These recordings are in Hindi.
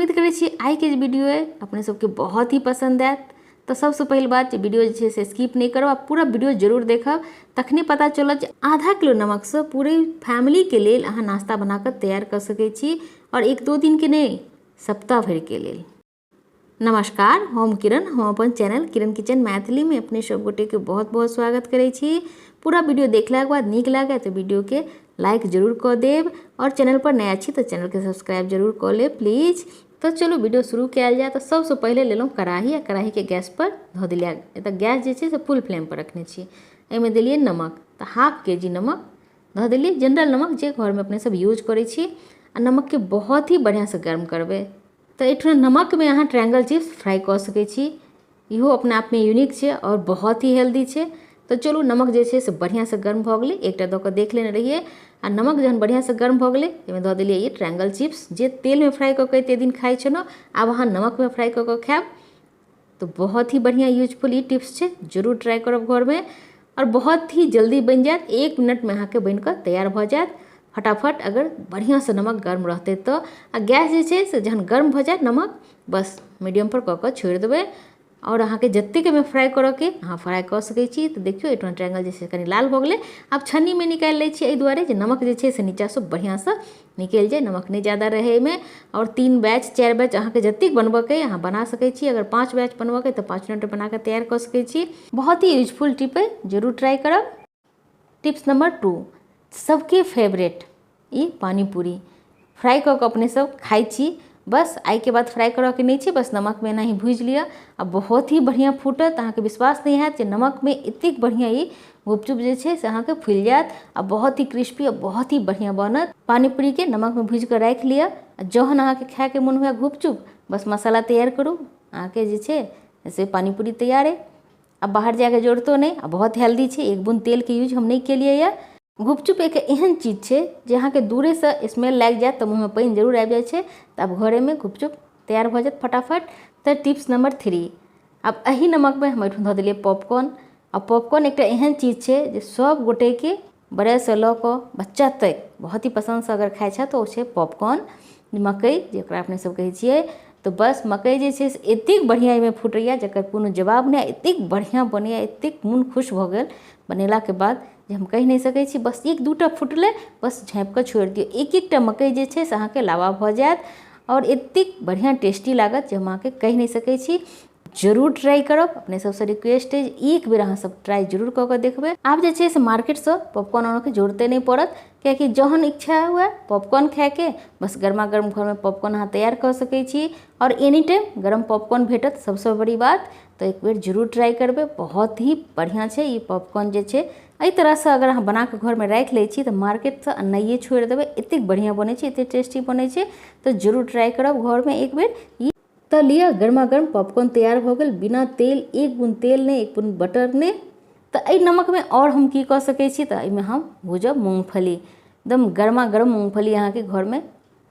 उम्मीद करै छी आइ के वीडियो अपने सबके बहुत ही पसंद आयत। तो सबसे पहल बात वीडियो जे से स्किप नहीं करब, आप पूरा वीडियो जरूर देखब, तखने पता चलत आधा किलो नमक से पूरे फैमिली के लेल अहाँ नाश्ता बनाकर तैयार कर सकै छी और एक दो दिन के नहीं सप्ताह भर के लेल। नमस्कार, हम किरण, हम अपन चैनल किरण किचन मैथिली में अपने सब गोटे के बहुत बहुत स्वागत करै छी। पूरा वीडियो देखला के बाद नीक लागे तो वीडियो के लाइक जरूर कर देव और चैनल पर नया छी तो चैनल के सब्सक्राइब जरूर कर ले प्लीज। तो चलो वीडियो शुरू किया जाए। तो सबसे पहले ले लो कढ़ाई, कढ़ाई के गैस पर धो दिलिया। तो गैस जे से फुल फ्लेम पर रखने छी। एमे दिलिए नमक, तो हाफ के जी नमक धो दिलिए, जनरल नमक जे घर में अपने सब यूज करै छी। आ नमक के बहुत ही बढ़िया से गर्म करबे। तो एठन नमक में अहाँ ट्रायंगल चिप्स फ्राई कर सकै छी, इहो अपने आप में यूनिक है और बहुत ही हेल्दी है। तो चलू नमक जे से बढ़िया से गर्म भ गए, एकटा दऽ कऽ देख लेने रहिए। आ नमक जहन बढ़िया से गर्म भ गए एहिमे दऽ देलिए ये ट्रायंगल चिप्स जे तेल में फ्राई कऽ के एते दिन खाइ छलहुँ, आब अहाँ नमक में फ्राई कऽ के खायब तो बहुत ही बढ़िया यूजफुल ई टिप्स है, जरूर ट्राई करब घर में और बहुत ही जल्दी बन जात। 1 मिनट में अहाँके बनकर तैयार भ जात फटाफट, अगर बढ़िया से नमक गर्म रहते तो। आ गैस जे से जहन गर्म भ जाए नमक बस मीडियम पर कऽ के छोड़ि देबै और अहाँके जतेक में फ्राई करके अहाँ फ्राई कर सकै छी। तो देखियो एठन ट्रायंगल जे कनी लाल भ गेलै, आब छन्नी में निकालि लै छी एहि दुआरे जे नमक जे से नीचा से बढ़िया से निकलि जाए, नमक नहीं ज़्यादा रहे में। और 3 बैच 4 बैच अहाँके जतेक बनबके अहाँ बना सकै छी। अगर 5 बैच बनबके तो 5 मिनट बना के तैयार कर सकै छी। बहुत ही यूजफुल टिप है, जरूर ट्राई करब। टिप्स नंबर 2, सबके फेवरेट ई पानी पूरी फ्राई कऽ के अपने सब खाइ छी। बस आई के बाद फ्राई करऽ के नहीं छै, बस नमक में एना ही भूज लिया। अब बहुत ही बढ़िया फूटत, अहाँके विश्वास नहीं हैत जे नमक में एतेक बढ़िया ई गुपचुप जे छै से अहाँके फूल जात आ बहुत ही क्रिस्पी और बहुत ही बढ़िया बनत। पानी पूरी के नमक में भूज के राख लिया। जहन अहाँके खाए के मन हुए गुपचुप, बस मसाला तैयार करू, अहाँके जे छै से पानी पूरी तैयार है। अब बाहर जाके जोड़तो नहीं, बहुत हेल्दी है, एक बूंद तेल के यूज हम नहीं केलिए या। गुपचुप एक एहन चीज है जे अहाँके दूरे से स्मेल लाग जाए तो मुँह में पानी जरूर आबि जाए छै। तो अब घरे में गुपचुप तैयार भ जात फटाफट। तो टिप्स नंबर 3, अब एही नमक में हम धो दिलिए पॉपकॉर्न। और पॉपकॉर्न एक एहन चीज है जो सब गोटे के बड़े से लऽ कऽ बच्चा तक बहुत ही पसंद से अगर खाए छै तो छै पॉपकॉर्न। मकई जेकरा अपने सब कहै छियै, तो बस मकई जे छै से एतेक बढ़िया एहिमे फुटैया जकर कोनो जवाब नहीं, एतेक बढ़िया बनैया, एतेक मन खुश भ गेल बनेला के बाद जे हम कहि नहीं सकै छी। बस 1-2टा फुटले बस झाँपि कऽ छोड़ि दियौ, एक-एकटा मकई जे छै से अहाँके लावा भ जायत और एतेक बढ़िया टेस्टी लागत जे हम अहाँके कहि नहीं सकै छी। जरूर ट्राई करब, अपने सबसे रिक्वेस्ट है एक बेर अहाँ सब ट्राई जरूर कऽ के देखबै। आब जे छै से मार्केट से पॉपकॉर्न आनऽ के जरूरते नहीं पड़त, कियाकि जहन इच्छा हुए पॉपकॉर्न खाए के बस गर्मा गर्म घर में पॉपकॉर्न अहाँ तैयार कर सकै छी और एनी टाइम गरम पॉपकॉर्न भेटत, सबसे बड़ी बात। तो एक बेर जरूर ट्राई करबै, बहुत ही बढ़िया छै ई पॉपकॉर्न जे छै। एहि तरह से अगर अहाँ बना के घर में राख लै छी तो मार्केट से अनाइए छोड़ देबै, एतेक बढ़िया बनै छै, एतेक टेस्टी बनै छै। तो जरूर ट्राई करब घर में एक बेर। तो लिया गर्मा गर्म पॉपकॉर्न तैयार हो गल, बिना तेल, एक बूंद तेल नहीं, एक बूंद बटर नहीं। तो एहि नमक में और हम की कर सकै छी, तो एहिमे हम भूजब मूंगफली, एकदम गर्मा गर्म मूंगफली अहाँके घर में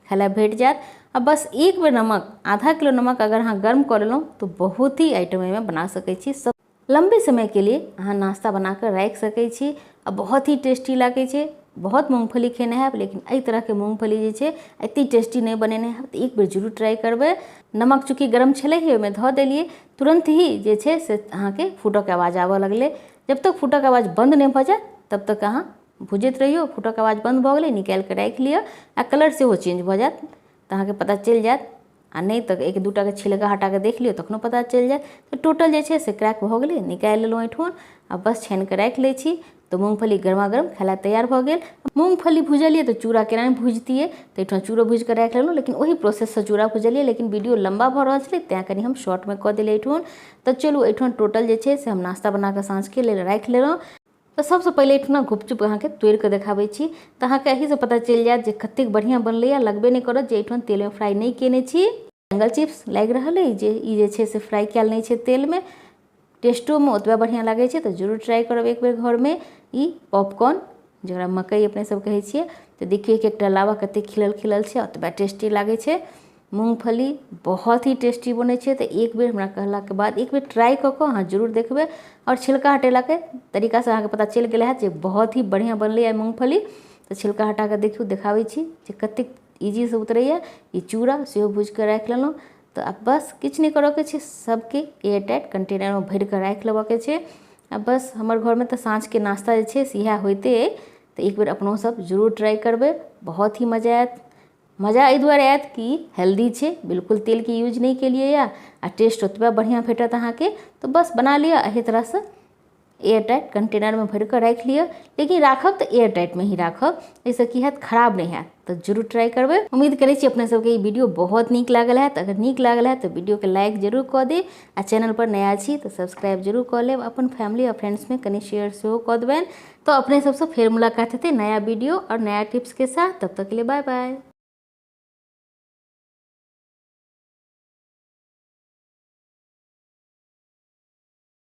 खाय भेट जात। अब बस एक बेर नमक, आधा किलो नमक अगर अहाँ गर्म कर लेलहुँ तो बहुत ही आइटम एहिमे बना सकै छी। सब लंबे समय के लिए अहाँ नाश्ता बनाकर राख सकै छी और बहुत ही टेस्टी लागे छै। बहुत मूंगफली खेने हैब लेकिन एहि तरह के मूंगफली जे छै एते टेस्टी नहीं बनेने हैब, तो एक बेर जरूर ट्राई करबै। नमक चूँकि गरम छलै ही ओहिमे धऽ देलिए, तुरंत ही जे छै से अहाँके फूटऽ के आवाज आबऽ लगलै। जब तक फूटऽ के आवाज बंद नहीं भऽ जाए तब तक अहाँ भुजैत रहियो। फूटऽ के आवाज बंद भऽ गेलै, निकालि के राखि लिअ आ कलर सेहो चेंज भऽ जाएत तो अहाँके पता चलि जाएत। आ नहीं तो 1-2टा के छिलका हटा के देख लियो तखनो पता चलि जाएत। तो टोटल जे छै से क्रैक भऽ गेलै, निकालि लेलहुँ एठन। अब बस छानि के राखि लै छी। तो मूंगफली गर्मा गर्म खाय तैयार भऽ गेल। मूंगफली भुजलिए तो चूड़ा केना भुजतिए, तो एठन चूड़ो भूज के राखि लेलहुँ, लेकिन वही प्रोसेस से चूड़ा भुजलिए, लेकिन वीडियो लंबा भऽ रहल छलै तेँ कनि हम शॉर्ट में कऽ देलिए एठन। तो चलू एठन टोटल जे छै से हम नाश्ता बना के साँझ के लेल राखि लेलहुँ। तो सबसे पहले एठन गुपचुप अहाँके तोड़ि के देखाबै छी, तो अहाँके एही से पता चलि जाएत जे कतेक बढ़िया बनलै। लगबे नहीं करत जे एठन तेल में फ्राई नहीं केने छी। ट्रायंगल चिप्स लागि रहल है जे ई जे छै से फ्राई कयल नहीं छै तेल में, टेस्टो में ओतबा बढ़िया लागै छै। तो जरूर ट्राई करब एक बेर घर में ई पॉपकॉर्न जरा मकई अपने सब कहै छियै। तो देखिए कि एकटा लावा कते खिलल खिलल छै, ओतबा टेस्टी लागै छै। मूंगफली बहुत ही टेस्टी बनै छै। तो एक बेर हमरा कहला के बाद एक बेर ट्राई कऽ के अहाँ जरूर देखबै और छिलका हटेला के तरीका से अहाँके पता चलि गेल हैत जे बहुत ही बढ़िया बनलै है मूंगफली। तो छिलका हटा के देखियो, देखाबै छी जे कतेक इजी से उतरैया। ई चूड़ा सेहो भूज के राखि लेलहुँ। तो आब बस किछु नहीं करऽ के छै, सबके एयरटाइट कंटेनर में भर के राखि लेबऽ के छै। आ बस हमर घर में तो साँझ के नाश्ता जे छै से इएह होइते अइ। तो एक बेर अपनो सब जरूर ट्राई करबै, बहुत ही मजा आयत। मजा एहि दुआरे आयत कि हेल्दी छै, बिल्कुल तेल के यूज नहीं केलिए या, आ टेस्ट ओतबा बढ़िया भेटत अहाँके। तो बस बना लिअ एही तरह से, एयरटाइट कंटेनर में भर के राखि लिअ। लेकिन राखब तो एयरटाइट में ही राखब, एहिसँ की हैत खराब नहीं हैत। तो जरूर ट्राई करबै। उम्मीद करै छी अपने सबके ई वीडियो बहुत नीक लागल हैत। अगर नीक लागल हैत तो वीडियो के लाइक जरूर कऽ दे, आ चैनल पर नया छी तो सब्सक्राइब जरूर कऽ लेब। अपन फैमिली और फ्रेंड्स में कनि शेयर सेहो कऽ देबनि। तो अपने सबसे फेर मुलाकात हेतै नया वीडियो और नया टिप्स के साथ। तब तक के लिए बाय बाय।